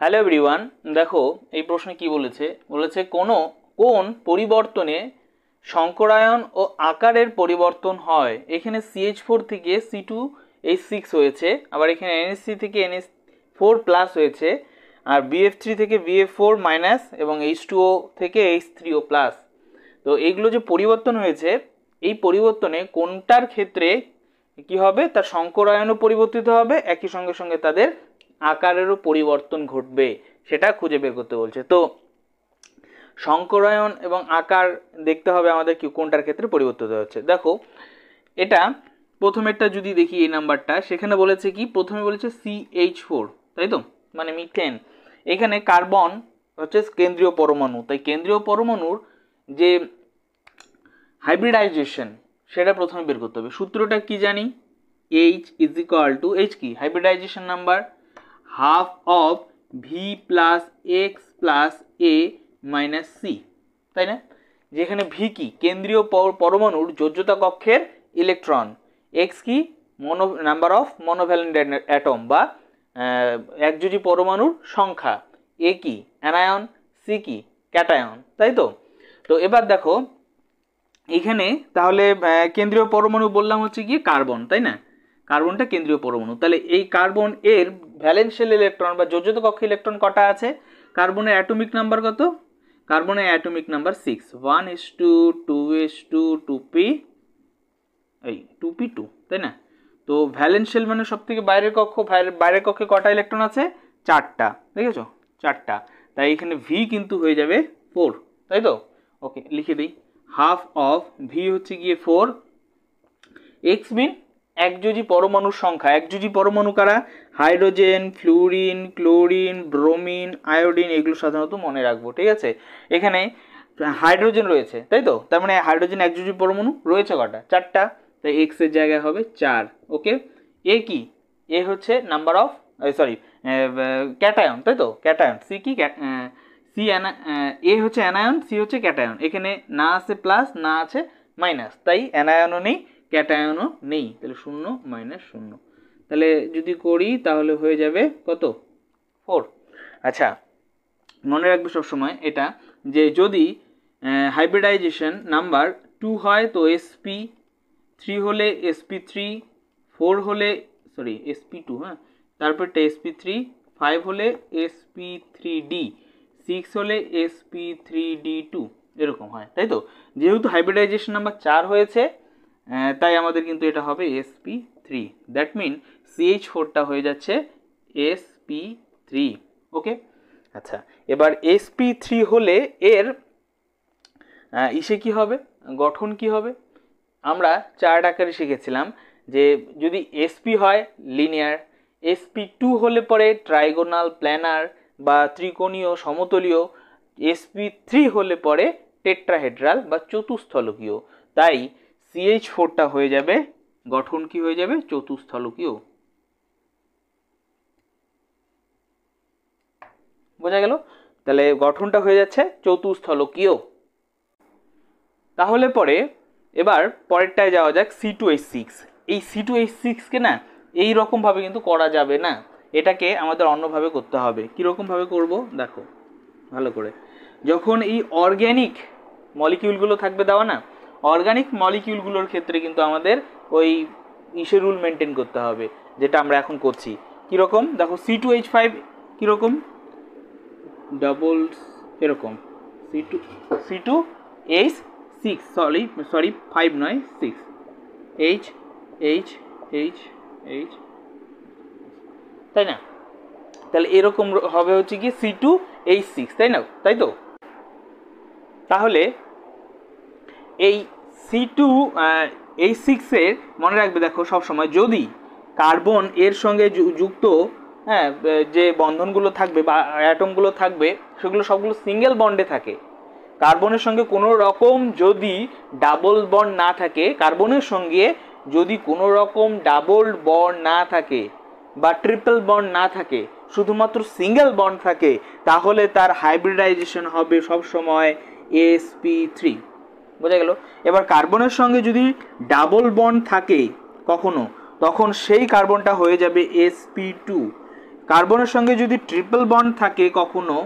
Hello everyone, দেখো এই প্রশ্নে কি বলেছে কোন পরিবর্তনে সংকরায়ন ও আকারের পরিবর্তন হয়। এখানে CH4 থেকে C2H6 হয়েছে, আবার এখানে NH3 থেকে NH4 প্লাস হয়েছে, আর BF3 থেকে BF4 মাইনাস এবং H2O থেকে H3O প্লাস। তো এইগুলো যে পরিবর্তন হয়েছে, এই পরিবর্তনে কোনটার ক্ষেত্রে কি হবে, তার সংকরায়নও পরিবর্তিত হবে, একই সঙ্গে সঙ্গে তাদের আকারেরও পরিবর্তন ঘটবে, সেটা খুঁজে বের করতে বলছে। তো সংকরায়ন এবং আকার দেখতে হবে আমাদের কি কোনটার ক্ষেত্রে পরিবর্তিত হচ্ছে। দেখো এটা প্রথমেরটা যদি দেখি, এই নাম্বারটা সেখানে বলেছে কি, প্রথমে বলেছে CH4, তাই তো, মানে মিথেন। এখানে কার্বন হচ্ছে কেন্দ্রীয় পরমাণু, তাই কেন্দ্রীয় পরমাণুর যে হাইব্রিডাইজেশন সেটা প্রথমে বের করতে হবে। সূত্রটা কি জানি, H is equal to H কি hybridization number half of V plus x plus a minus c, তাই না। যেখানে V কি কেন্দ্রীয় পরমাণুর যোজ্যতা কক্ষের ইলেকট্রন, এক্স কি নাম্বার অফ মনোভ্যালেন্ট অ্যাটম বা একযোজী পরমাণুর সংখ্যা, এ কি অ্যানায়ন, সি কি ক্যাটায়ন, তাই তো। তো এবার দেখো এখানে তাহলে কেন্দ্রীয় পরমাণু বললাম হচ্ছে গিয়ে কার্বন, তাই না, কার্বনটা কেন্দ্রীয় পরমাণু। তাহলে এই কার্বন এর ভ্যালেন্সিয়াল ইলেকট্রন বা যোজ্যতা কক্ষে ইলেকট্রন কটা আছে, কার্বনের অ্যাটমিক নাম্বার কত, কার্বনের atomic number 6, 1s2 2s2 2p এই 2p2, তাই না। তো ভ্যালেন্সিয়াল মানে সব থেকে বাইরের কক্ষ, বাইরের কক্ষে কটা ইলেকট্রন আছে, 4টা, দেখেছো 4টা, তাই এখানে V কিন্তু হয়ে যাবে 4, তাই তো। ওকে লিখে দিই, হাফ অফ V হচ্ছে গিয়ে 4, এক্স মিন একযোজী পরমাণুর সংখ্যা। একযোজী পরমাণু কারা, hydrogen, fluorine, chlorine, bromine, iodine, এগুলো সাধারণত মনে রাখবো, ঠিক আছে। এখানে হাইড্রোজেন রয়েছে, তাই তো, তার মানে হাইড্রোজেন একযোজী পরমাণু রয়েছে কটা, 4টা, তাই এক্স এর জায়গায় হবে 4। ওকে, এ কি, এ হচ্ছে নাম্বার অফ ক্যাটায়ন, তাই তো, ক্যাটায়ন। সি কি এ হচ্ছে অ্যানায়ন, সি হচ্ছে ক্যাটায়ন। এখানে না আছে প্লাস, না আছে মাইনাস, তাই অ্যানায়নও নেই ক্যাটায়নও নেই, তাহলে 0 মাইনাস 0। তাহলে যদি করি তাহলে হয়ে যাবে কত, 4। আচ্ছা মনে রাখবে সবসময় এটা, যে যদি হাইব্রিডাইজেশন নাম্বার 2 হয় তো sp3 হলে sp3, 4 হলে sp2, হ্যাঁ, তারপরটা sp3, 5 হলে sp3d, 6 হলে sp3d2, এরকম হয়, তাই তো। যেহেতু হাইব্রিডাইজেশন নাম্বার 4 হয়েছে, তাই আমাদের কিন্তু এটা হবে sp3, দ্যাট মিন CH4টা হয়ে যাচ্ছে sp3। ওকে, আচ্ছা এবার sp3 হলে এর ইসে কি হবে, গঠন কি হবে, আমরা চার্ট আকারে শিখেছিলাম যে যদি sp হয় লিনিয়ার, sp2 হলে পরে ট্রাইগোনাল, প্ল্যানার বা ত্রিকোণীয় সমতলীয়, sp3 হলে পরে টেট্রাহেড্রাল বা চতুস্থলকীয়। তাই CH4টা হয়ে যাবে, গঠন কি হয়ে যাবে, চতুস্থলকীয়। বোঝা গেল, তাহলে গঠনটা হয়ে যাচ্ছে চতুস্থলকীয়। তাহলে পরে এবার পরেরটায় যাওয়া যাক, C2H6। এই C2H6 কে না এই রকম ভাবে কিন্তু করা যাবে না, এটাকে আমাদের অন্যভাবে করতে হবে। কিরকম ভাবে করব দেখো ভালো করে, যখন এই অর্গ্যানিক মলিকিউলগুলো থাকবে দেওয়া না, অর্গানিক মলিকিউলগুলোর ক্ষেত্রে কিন্তু আমাদের ওই ইসে রুল মেনটেন করতে হবে, যেটা আমরা এখন করছি। কীরকম দেখো, C2H5 কীরকম, ডাবল এরকম, C2H6, সরি 5 নয় 6, H H H H, তাই না। তাহলে এরকম হবে হচ্ছে কি C2H6, তাই না, তাই তো। তাহলে এই C2H6 এর মনে রাখবে, দেখো সবসময় যদি কার্বন এর সঙ্গে যুক্ত, হ্যাঁ, যে বন্ধনগুলো থাকবে বা অ্যাটমগুলো থাকবে সেগুলো সবগুলো সিঙ্গেল বন্ডে থাকে। কার্বনের সঙ্গে কোনো রকম যদি ডাবল বন্ড না থাকে, কার্বনের সঙ্গে যদি কোনো রকম ডাবল বন্ড না থাকে বা ট্রিপল বন্ড না থাকে, শুধুমাত্র সিঙ্গেল বন্ড থাকে, তাহলে তার হাইব্রিডাইজেশন হবে সবসময় sp3। বোঝা গেল। এবার কার্বনের সঙ্গে যদি ডাবল বন্ড থাকে কখনো, তখন সেই কার্বনটা হয়ে যাবে sp2। কার্বনের সঙ্গে যদি ট্রিপল বন্ড থাকে কখনো,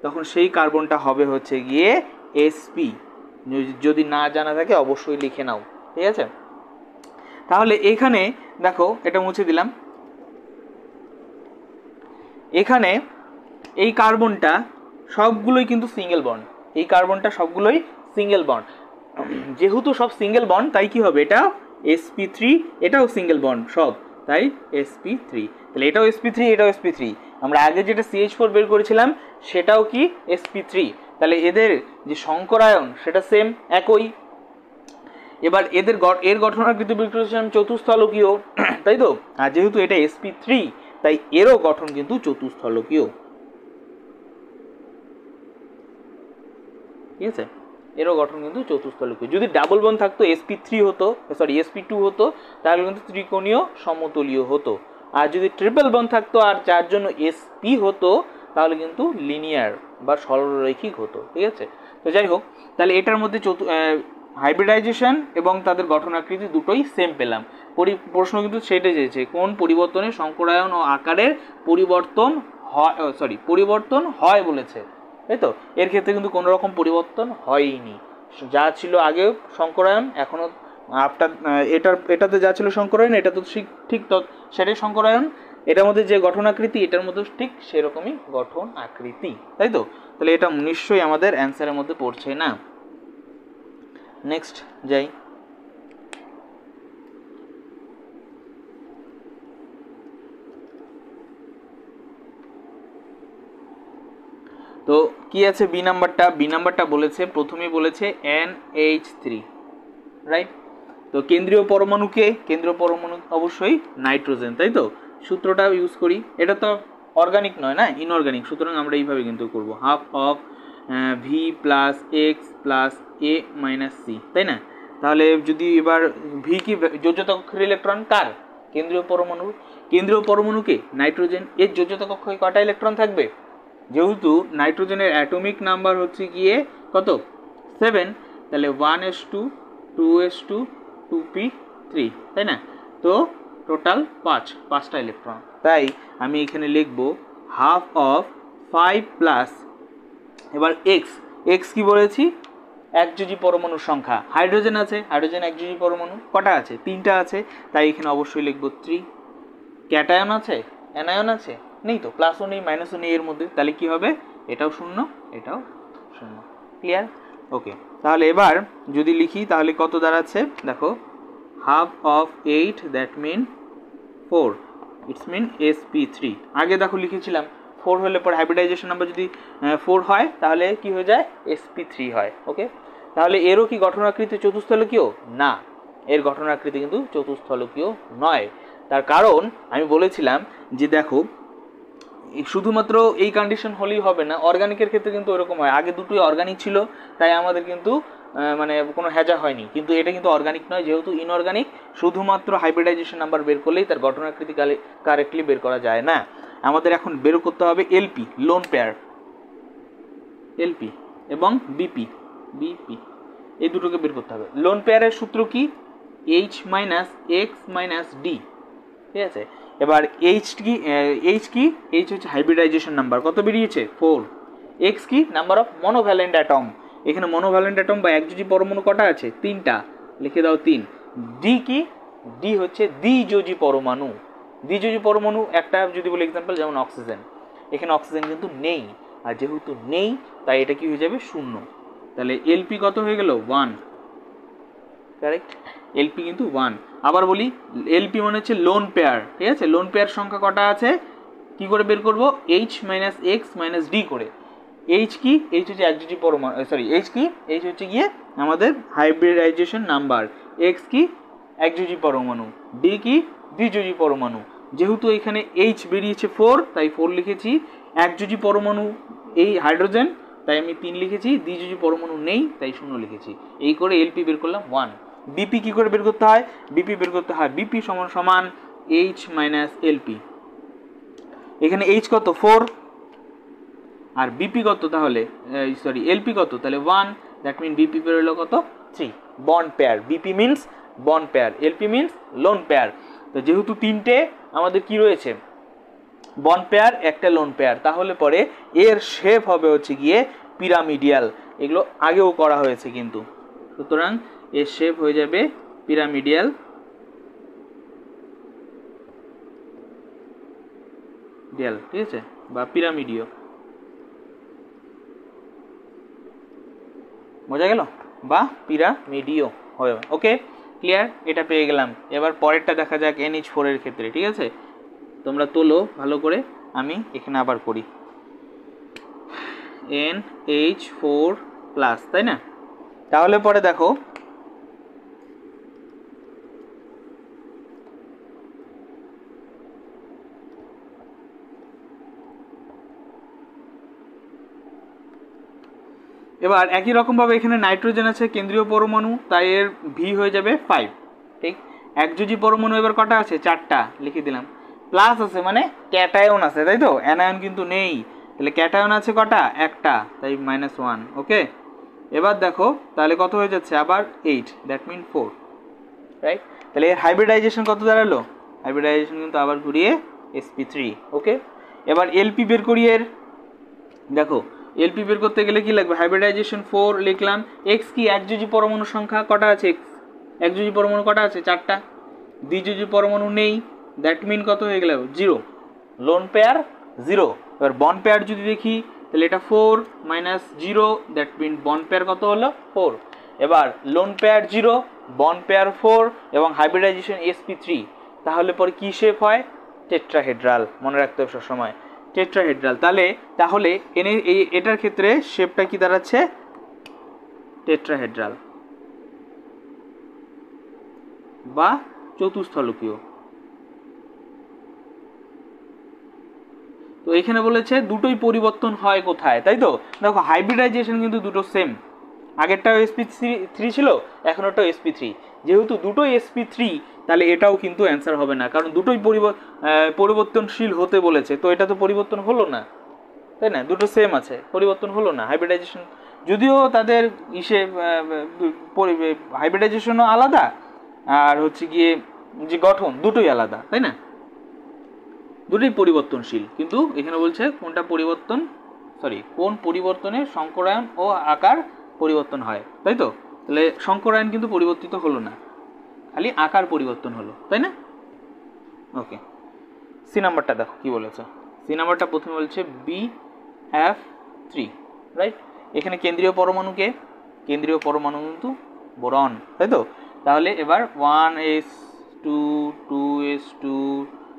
তখন সেই কার্বনটা হবে হচ্ছে গিয়ে sp। যদি না জানা থাকে অবশ্যই লিখে নাও, ঠিক আছে। তাহলে এখানে দেখো, এটা মুছে দিলাম। এখানে এই কার্বনটা সবগুলোই কিন্তু সিঙ্গেল বন্ড, এই কার্বনটা সবগুলোই সিঙ্গেল বন্ড। যেহেতু সব সিঙ্গেল বন্ড, তাই কি হবে, এটা sp3, এটাও সিঙ্গেল বন্ড সব, তাই sp3। তাহলে এটাও sp3, এটাও sp3। আমরা আগে যেটা CH4 বের করেছিলাম সেটাও কি sp3। তাহলে এদের যে সংকরায়ন সেটা সেম, একই। এবার এর গঠনাকৃতি বের করেছিলাম চতুস্থলকীয়, তাই তো। আর যেহেতু এটা sp3, তাই এরও গঠন কিন্তু চতুস্থলকীয়, ঠিক আছে। এরও গঠন কিন্তু চতুস্থলকীয়। যদি ডাবল বন্ড থাকতো sp3 হতো, সরি sp2 হতো, তাহলে কিন্তু ত্রিকোণীয় সমতলীয় হতো। আর যদি ট্রিপল বন্ড থাকতো আর যার জন্য sp হতো, তাহলে কিন্তু লিনিয়ার বা সরলরৈখিক হতো, ঠিক আছে। তো যাই হোক, তাহলে এটার মধ্যে হাইব্রিডাইজেশন এবং তাদের গঠনাকৃতি দুটোই সেম পেলাম। প্রশ্ন কিন্তু সেটাই চেয়েছে, কোন পরিবর্তনে সংকরায়ন ও আকারের পরিবর্তন হয় বলেছে, তাই তো। এর ক্ষেত্রে কিন্তু কোনো রকম পরিবর্তন হয়নি, যা ছিল আগে সংকরায়ন, এখনো এটাতে যা ছিল সংকরায়ন, এটা তো ঠিক সেটাই সংকরায়ন। এটার মধ্যে যে গঠনাকৃতি, এটার মধ্যে ঠিক সেরকমই গঠন আকৃতি, তাই তো। তাহলে এটা নিশ্চয়ই আমাদের অ্যান্সারের মধ্যে পড়ছে না। নেক্সট যাই। তো কি আছে বি নাম্বারটা বলেছে, প্রথমেই বলেছে NH3, রাইট। তো কেন্দ্রীয় পরমাণু অবশ্যই নাইট্রোজেন, তাই তো। সূত্রটা ইউজ করি, এটা তো অর্গানিক নয় না, ইনঅর্গানিক, সুতরাং আমরা এইভাবে কিন্তু করব, half of V plus x plus A minus C, তাই না। তাহলে যদি এবার ভি কি যোজ্যতা কক্ষের ইলেকট্রন কার, কেন্দ্রীয় পরমাণুকে নাইট্রোজেন, এর যোজ্যতা কক্ষে কটা ইলেকট্রন থাকবে, যেহেতু নাইট্রোজেনের অ্যাটমিক নাম্বার হচ্ছে গিয়ে কত, 7, তাহলে 1s2 2s2 2p3, তাই না। তো টোটাল 5টা ইলেকট্রন, তাই আমি এখানে লিখব হাফ অফ 5 প্লাস, এবার এক্স কি বলেছি, একযোজী পরমাণুর সংখ্যা, হাইড্রোজেন আছে, হাইড্রোজেন একযোজী পরমাণু কটা আছে, 3টা আছে, তাই এখানে অবশ্যই লিখব 3। ক্যাটায়ন আছে, অ্যানায়ন আছে, নেই তো, প্লাসও নেই মাইনাসও নেই এর মধ্যে, তাহলে কি হবে, এটাও 0, এটাও 0, ক্লিয়ার, ওকে। তাহলে এবার যদি লিখি তাহলে কত দাঁড়াচ্ছে, দেখো half of 8, that mean 4, it's mean sp3। আগে দেখো লিখেছিলাম 4 হলে পর হাইব্রিডাইজেশন নাম্বার যদি 4 হয় তাহলে কি হয়ে যায়, sp3 হয়, ওকে। তাহলে এরও কি গঠনাকৃতি চতুস্থলকীয়, না, এর গঠনাকৃতি কিন্তু চতুস্থলকীয় নয়। তার কারণ আমি বলেছিলাম যে দেখো, শুধুমাত্র এই কন্ডিশন হলেই হবে না, অর্গানিকের ক্ষেত্রে কিন্তু ওরকম হয়, আগে দুটোই অর্গানিক ছিল, তাই আমাদের কিন্তু মানে কোনো হ্যাজা হয়নি, কিন্তু এটা কিন্তু অর্গানিক নয়, যেহেতু ইনঅর্গানিক, শুধুমাত্র হাইব্রিডাইজেশন নাম্বার বের করলেই তার গঠনাকৃতি কারেক্টলি বের করা যায় না। আমাদের এখন বের করতে হবে এলপি, লোন পেয়ার, এলপি এবং বিপি, এই দুটোকে বের করতে হবে। লোন পেয়ারের সূত্র কি, H minus x minus D, ঠিক আছে। এবার এইচ হচ্ছে হাইব্রিডাইজেশন নাম্বার, কত বেরিয়েছে, 4। এক্স কি, নাম্বার অফ মনোভ্যালেন্ট অ্যাটম, এখানে মনোভ্যালেন্ট অ্যাটম বা একযোজী পরমাণু কটা আছে, 3টা, লিখে দাও 3। ডি কি, ডি হচ্ছে দ্বিযোজী পরমাণু, একটা যদি বলি এক্সাম্পল, যেমন অক্সিজেন, এখানে অক্সিজেন কিন্তু নেই, আর যেহেতু নেই তাই এটা কি হয়ে যাবে, 0। তাহলে এলপি কত হয়ে গেল, 1, কারেক্ট, এলপি কিন্তু 1। আবার বলি, এলপি মানে হচ্ছে লোন পেয়ার, ঠিক আছে। লোন পেয়ার সংখ্যা কটা আছে, কি করে বের করব, H minus x minus D করে। H কি, H হচ্ছে একযোজী পরমাণু, সরি H কি, H হচ্ছে গিয়ে আমাদের হাইব্রিডাইজেশন নাম্বার, এক্স কি একযোজী পরমাণু, ডি কি দ্বিযোজী পরমাণু। যেহেতু এখানে H বেরিয়েছে 4, তাই 4 লিখেছি। একযোজী পরমাণু এই হাইড্রোজেন, তাই আমি 3 লিখেছি। দ্বিযোজী পরমাণু নেই, তাই 0 লিখেছি। এই করে এলপি বের করলাম 1। বিপি কি করে বের করতে হয়, বিপি বের করতে হয় বিপি সমান সমান H মাইনাস এলপি। এখানে H কত, 4, আর বিপি কত, তাহলে সরি এলপি কত, তাহলে 1, দ্যাট মিন বিপি বের হলো কত, 3। Bond pair, BP means bond pair, LP means lone pair. তো যেহেতু 3টে আমাদের কি রয়েছে, বন পেয়ার, একটা লোন পেয়ার, তাহলে পরে এর শেপ হবে হচ্ছে গিয়ে পিরামিডিয়াল। এগুলো আগেও করা হয়েছে কিন্তু, সুতরাং এর শেপ হয়ে যাবে পিরামিডিয়াল। ঠিক আছে, বা পিরামিডিও। বোঝা গেল? বা পিরামিডিও হবে। ওকে, ক্লিয়ার? এটা পেয়ে গেলাম। এবার পরেরটা দেখা যাক NH4 এর ক্ষেত্রে। ঠিক আছে, তোমরা তোলো ভালো করে, আমি এখানে আবার করি। NH4 প্লাস, তাই না? তাহলে পরে দেখো এবার একই রকমভাবে এখানে নাইট্রোজেন আছে, কেন্দ্রীয় পরমাণু, তাই এর ভি হয়ে যাবে 5। ঠিক, একযোজি পরমাণু এবার কটা আছে? 4টা, লিখে দিলাম। প্লাস আছে মানে ক্যাটায়ন আছে, তাই তো? অ্যানায়ন কিন্তু নেই, তাহলে ক্যাটায়ন আছে কটা? একটা, তাই -1। ওকে, এবার দেখো তাহলে কত হয়ে যাচ্ছে? আবার 8, দ্যাট মিন 4, রাইট? তাহলে এর হাইব্রিডাইজেশন কত দাঁড়ালো? হাইব্রিডাইজেশন কিন্তু আবার ঘুরিয়ে sp3। ওকে, এবার এলপি বের করি এর। দেখো এলপি বের করতে গেলে কি লাগবে? হাইব্রিডাইজেশন 4 লিখলাম। এক্স কি? একযোজি পরমাণু সংখ্যা কটা আছে? এক্স একযোজি পরমাণু কটা আছে? 4টা। দ্বিযোজি পরমাণু নেই, দ্যাট মিন কত হয়ে গেল? 0। Lone pair 0। এবার বন পেয়ার যদি দেখি তাহলে এটা 4 - 0, দ্যাট মিন বন পেয়ার কত হলো? 4। এবার লোন পেয়ার 0, বন পেয়ার 4 এবং হাইব্রিডাইজেশন sp3, তাহলে পরে কি শেপ হয়? টেট্রাহেড্রাল। মনে রাখতে হবে সবসময় টেট্রাহেড্রাল। তাহলে এটার ক্ষেত্রে শেপটা কি দাঁড়াচ্ছে? টেট্রাহেড্রাল বা চতুস্থলকীয়। তো এখানে বলেছে দুটোই পরিবর্তন হয় কোথায়, তাই তো? দেখো হাইব্রিডাইজেশন কিন্তু দুটো সেম, আগেরটাও sp3 ছিল, এখনটাও sp3। যেহেতু দুটোই sp3, তাহলে এটাও কিন্তু অ্যান্সার হবে না, কারণ দুটোই পরিবর্তনশীল হতে বলেছে, তো এটা তো পরিবর্তন হলো না, তাই না? দুটো সেম আছে, পরিবর্তন হলো না। হাইব্রিডাইজেশন যদিও তাদের হাইব্রিডাইজেশনও আলাদা, আর হচ্ছে গিয়ে যে গঠন দুটোই আলাদা, তাই না? দুটোই পরিবর্তনশীল, কিন্তু এখানে বলছে কোনটা কোন পরিবর্তনে সংকরায়ন ও আকার পরিবর্তন হয়, তাই তো? তাহলে সংকরায়ন কিন্তু পরিবর্তিত হলো না, খালি আকার পরিবর্তন হলো, তাই না? ওকে, সি নাম্বারটা দেখো কি বলেছে। সি নাম্বারটা প্রথমে বলছে BF3, রাইট? এখানে কেন্দ্রীয় পরমাণুকে, কেন্দ্রীয় পরমাণু কিন্তু বোরন, তাই তো? তাহলে এবার 1s2 2s2,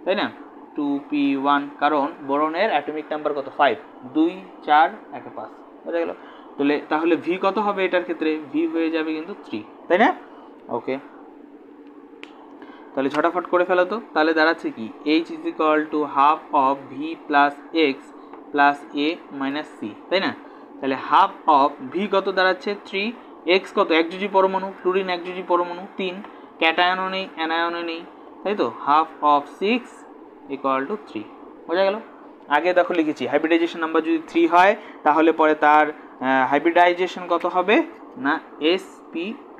তাই না? 2p1, কারণ বোরনের অ্যাটমিক নাম্বার কত? 5, 2 4 1 5, বোঝা গেল? তাহলে ভি কত হবে এটার ক্ষেত্রে? ভি হয়ে যাবে কিন্তু 3, তাই না? ওকে, তাহলে ঝটাফট করে ফেলো তো। তাহলে দাঁড়াচ্ছে কি? H = half of v plus x plus a minus c, তাই না? তাহলে হাফ অফ ভি কত দাঁড়াচ্ছে? 3, এক্স কত? একযোজি পরমাণু, ফ্লুরিন একযোজি পরমাণু 3, ক্যাটায়নও নেই, অ্যানায়নও নেই, তাই তো? হাফ অফ 6 = 3, বোঝা গেল? আগে দেখো লিখেছি হাইব্রিডাইজেশন নাম্বার যদি 3 হয়, তাহলে পরে তার হাইব্রিডাইজেশন কত হবে? না sp2,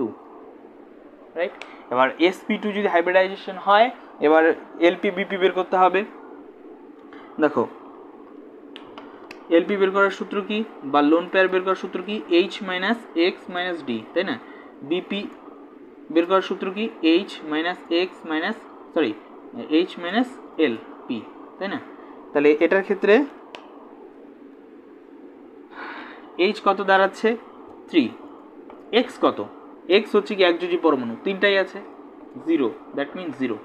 রাইট? এবার sp2 যদি হাইব্রিডাইজেশন হয়, এবার এলপি বিপি বের করতে হবে। দেখো এলপি বের করার সূত্র কি, বা লোন পেয়ার বের করার সূত্র কি? H - x - d, তাই না? বিপি বের করার সূত্র কি? H - LP, তাই না? তাহলে এটার ক্ষেত্রে H কত দাঁড়াচ্ছে? 3, x কত? x হচ্ছে কি একযোজি পরমাণু, 3টাই আছে, 0, দ্যাট মিন 0,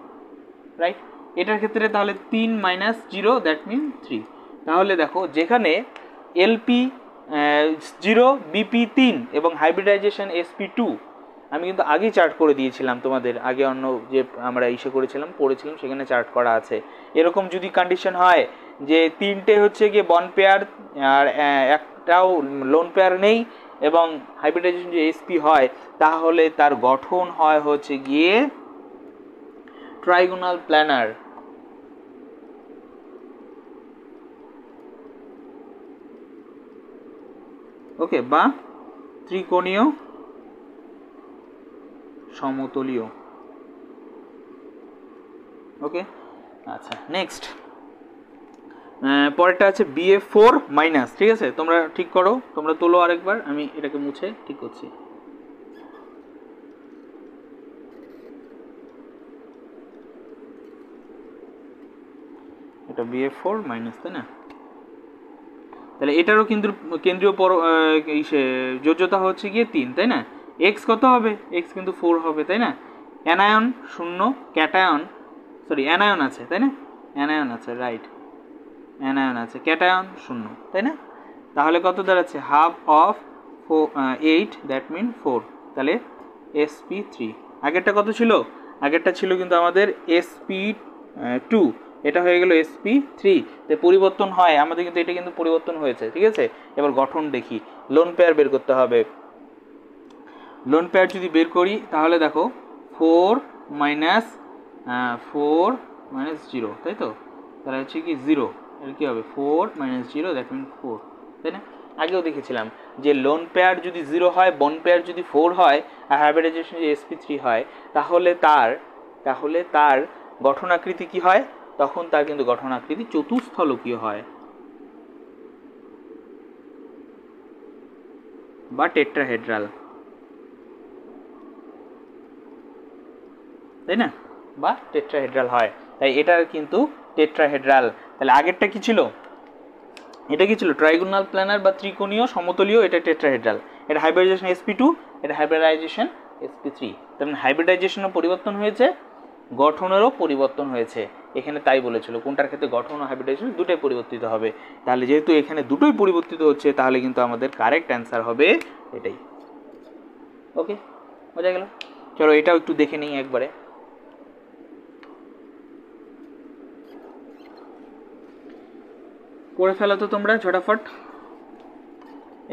রাইট? এটার ক্ষেত্রে তাহলে 3 - 0, দ্যাট মিন 3। তাহলে দেখো যেখানে এলপি 0, বিপি 3 এবং হাইব্রিডাইজেশন sp2, আমি কিন্তু আগেই চার্ট করে দিয়েছিলাম তোমাদের, আগে অন্য যে আমরা পড়েছিলাম সেখানে চার্ট করা আছে। এরকম যদি কন্ডিশন হয় যে 3টে হচ্ছে গিয়ে বন পেয়ার আর একটাও লোন পেয়ার নেই এবং হাইব্রিডাইজেশন যে sp হয়, তাহলে তার গঠন হয় হচ্ছে গিয়ে ট্রাইগোনাল প্ল্যানার, ওকে, বা ত্রিকোণীয় সমতলীয়। ওকে, আচ্ছা, নেক্সট পরেরটা আছে BF4 মাইনাস, ঠিক আছে, তোমরা ঠিক করো, তোমরা তোলো আরেকবার, আমি এটাকে মুছে ঠিক করছি। এটা BF4 মাইনাস, তাই না? তাহলে এটারও কিন্তু কেন্দ্রীয় যোজ্যতা হচ্ছে গিয়ে 3, তাই না? এক্স কত হবে? এক্স কিন্তু 4 হবে, তাই না? অ্যানায়ন 0, ক্যাটায়ন অ্যানায়ন আছে, তাই না? অ্যানায়ন আছে, রাইট, অ্যানায়ন আছে, ক্যাটায়ন 0, তাই না? তাহলে কত দাঁড়াচ্ছে? হাফ অফ 8, দ্যাট মিন 4, তাহলে sp3। আগেরটা কত ছিল? আগেরটা ছিল কিন্তু আমাদের sp2, এটা হয়ে গেল sp3। তো পরিবর্তন হয় আমাদের, কিন্তু এটা কিন্তু পরিবর্তন হয়েছে, ঠিক আছে? এবার গঠন দেখি, লোন পেয়ার বের করতে হবে। লোন পেয়ার যদি বের করি তাহলে দেখো 4 মাইনাস 0, তাই তো? তাহলে হচ্ছে কি 0, এর কী হবে? 4 মাইনাস 0, দ্যাট মিন 4, তাই না? আগেও দেখেছিলাম যে লোন পেয়ার যদি 0 হয়, বন পেয়ার যদি 4 হয়, আর হাইব্রিডাইজেশন যদি sp3 হয়, তাহলে তার গঠন আকৃতি কি হয়? তখন তার কিন্তু গঠন আকৃতি চতুস্থলকীয় হয় বা টেট্রাহেড্রাল, তাই না? বা টেট্রাহেড্রাল হয়, তাই এটার কিন্তু টেট্রাহেড্রাল। তাহলে আগেরটা কি ছিল? এটা কি ছিল? ট্রাইগোনাল প্ল্যানার বা ত্রিকোণীয় সমতলীয়, এটা টেট্রাহেড্রাল। এটা হাইব্রিডাইজেশন sp2, এটা হাইব্রিডাইজেশন sp3। তেমন হাইব্রিডাইজেশনও পরিবর্তন হয়েছে, গঠনেরও পরিবর্তন হয়েছে। এখানে তাই বলেছিল, কোনটার ক্ষেত্রে গঠন ও হাইব্রিডাইজেশন দুটোই পরিবর্তিত হবে। তাহলে যেহেতু এখানে দুটোই পরিবর্তিত হচ্ছে, তাহলে কিন্তু আমাদের কারেক্ট অ্যান্সার হবে এটাই। ওকে, বোঝা গেল? চলো এটাও একটু দেখে নিই একবারে। করে ফেলো তো তোমরা ঝটাফট।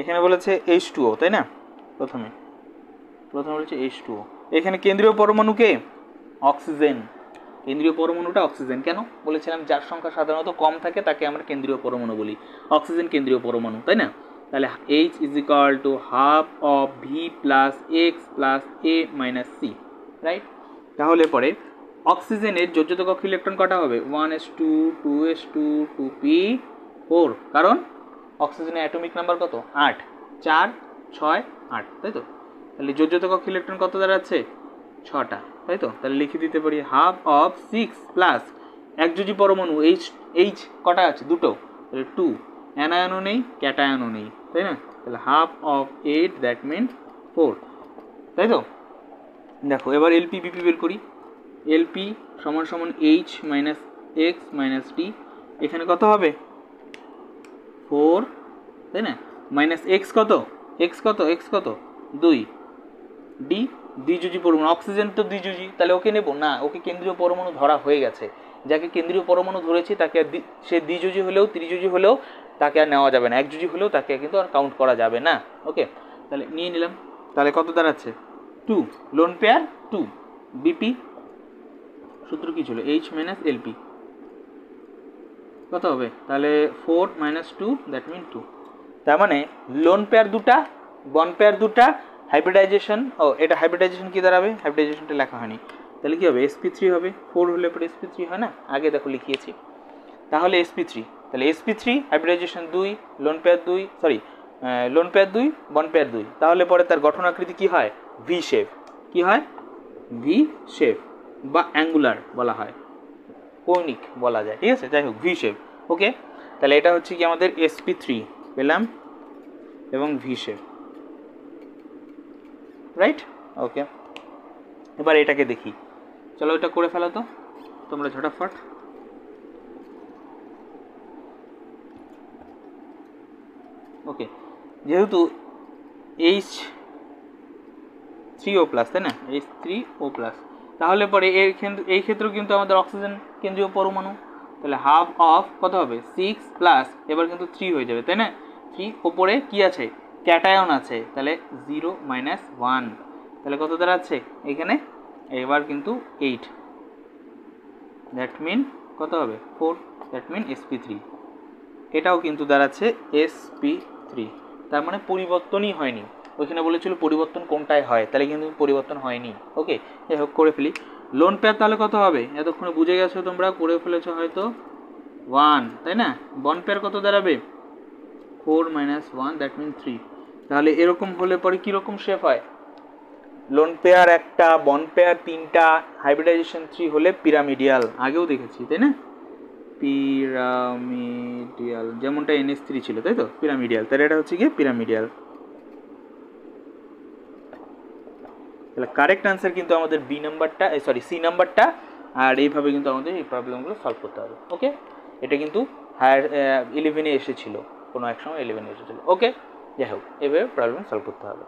এখানে বলেছে H2O, তাই না? প্রথমে বলেছে H2O। এখানে কেন্দ্রীয় পরমাণুকে অক্সিজেন, কেন্দ্রীয় পরমাণুটা অক্সিজেন। কেন বলেছিলাম? যার সংখ্যা সাধারণত কম থাকে তাকে আমরা কেন্দ্রীয় পরমাণু বলি। অক্সিজেন কেন্দ্রীয় পরমাণু, তাই না? তাহলে H is equal to half of V plus X plus A minus C, right? তাহলে পরে অক্সিজেনের যোজ্যতা কক্ষ ইলেকট্রন কটা হবে? 1s2, 2s2, 2p4, কারণ অক্সিজেনের অ্যাটমিক নাম্বার কত? 8, 4, 6, 8, তাই তো? তাহলে যোজ্যতা কক্ষ ইলেকট্রন কত দাঁড়াচ্ছে? 6টা, তাই তো? তাহলে লিখে দিতে পারি হাফ অফ 6 প্লাস একযোজি পরমাণু H কটা আছে? দুটো, তাহলে 2, অ্যানায়নও নেই, ক্যাটায়নও নেই, তাই না? তাহলে হাফ অফ 8, দ্যাট মিন 4, তাই তো? দেখো এবার এলপি বিপি বের করি। এলপি সমান সমান H minus x minus D. এখানে কত হবে? 4, তাই না? মাইনাস এক্স কত? এক্স কত? 2, ডি দ্বিযোজী পরমাণু। অক্সিজেন তো দ্বিযোজী, তাহলে ওকে নেব না, ওকে কেন্দ্রীয় পরমাণু ধরা হয়ে গেছে। যাকে কেন্দ্রীয় পরমাণু ধরেছি তাকে সে দ্বিযোজী হলেও ত্রিযোজী হলেও তাকে আর নেওয়া যাবে না, একযোজী হলেও তাকে কিন্তু আর কাউন্ট করা যাবে না। ওকে, তাহলে নিয়ে নিলাম। তাহলে কত দাঁড়াচ্ছে? 2, লোন পেয়ার 2। বিপি সূত্র কি ছিল? H মাইনাস এলপি, কত হবে? তাহলে 4 মাইনাস 2, দ্যাট মিন 2। তার মানে লোন পেয়ার দুটা, বন পেয়ার দুটা, হাইব্রিডাইজেশন, এটা হাইব্রিডাইজেশন কি দাঁড়াবে? হাইব্রিডাইজেশনটা লেখা হয়নি, তাহলে কি হবে? sp3 হবে। 4 হলে পরে sp3 হয় না? আগে দেখো লিখিয়েছি। তাহলে sp3, তাহলে sp3 hybridization 2, lone pair 2, lone pair 2, বন পেয়ার 2। তাহলে পরে তার গঠন আকৃতি কি হয়? V shape. কি হয়? ভি শেপ বা অ্যাঙ্গুলার বলা হয়, কৌণিক বলা যায়, ঠিক আছে? যাই হোক, ভি শেপ। ওকে, তাহলে এটা হচ্ছে কি আমাদের sp3 পেলাম এবং ভি শেপ, রাইট? ওকে, এবার এটাকে দেখি। চলো এটা করে ফেলো তো তোমরা ঝটাফট। ওকে, যেহেতু H3O প্লাস, তাই না? H3O প্লাস, তাহলে পরে এই ক্ষেত্রেও কিন্তু আমাদের অক্সিজেন কেন্দ্রীয় পরমাণু। তাহলে হাফ অফ কত হবে? 6 প্লাস, এবার কিন্তু 3 হয়ে যাবে, তাই না? 3 ওপরে কি আছে? ক্যাটায়ন আছে, তাহলে 0 মাইনাস 1, তাহলে কত দাঁড়াচ্ছে এখানে? এবার কিন্তু 8, দ্যাট মিন কত হবে? 4, দ্যাট মিন sp3। এটাও কিন্তু দাঁড়াচ্ছে sp3। তার মানে পরিবর্তনই হয়নি। ওইখানে বলেছিল পরিবর্তন কোনটায় হয়, তাহলে কিন্তু পরিবর্তন হয়নি। ওকে, যাই হোক করে ফেলি। লোন পেয়ার তাহলে কত হবে? এতক্ষণে বুঝে গেছো তোমরা, করে ফেলেছো হয়তো। 1, তাই না? বন্ড পেয়ার কত দাঁড়াবে? 4 - 1, দ্যাট মিন 3। তাহলে এরকম হলে পরে কীরকম শেপ হয়? লোন পেয়ার একটা, বন্ড পেয়ার 3টা, হাইব্রিডাইজেশন 3 হলে পিরামিডিয়াল। আগেও দেখেছি, তাই না? পিরামিডিয়াল, যেমনটা NH3 ছিল, তাই তো? পিরামিডিয়াল, তাহলে এটা হচ্ছে গিয়ে পিরামিডিয়াল। তাহলে কারেক্ট আনসার কিন্তু আমাদের বি নাম্বারটা, সি নাম্বারটা। আর এইভাবে কিন্তু আমাদের এই প্রবলেমগুলো সলভ করতে হবে। ওকে, এটা কিন্তু হায়ার 11-এ এসেছিলো, কোনো এক সময় 11-এ এসেছিলো। ওকে, যাই হোক, এভাবে প্রবলেম সলভ করতে হবে।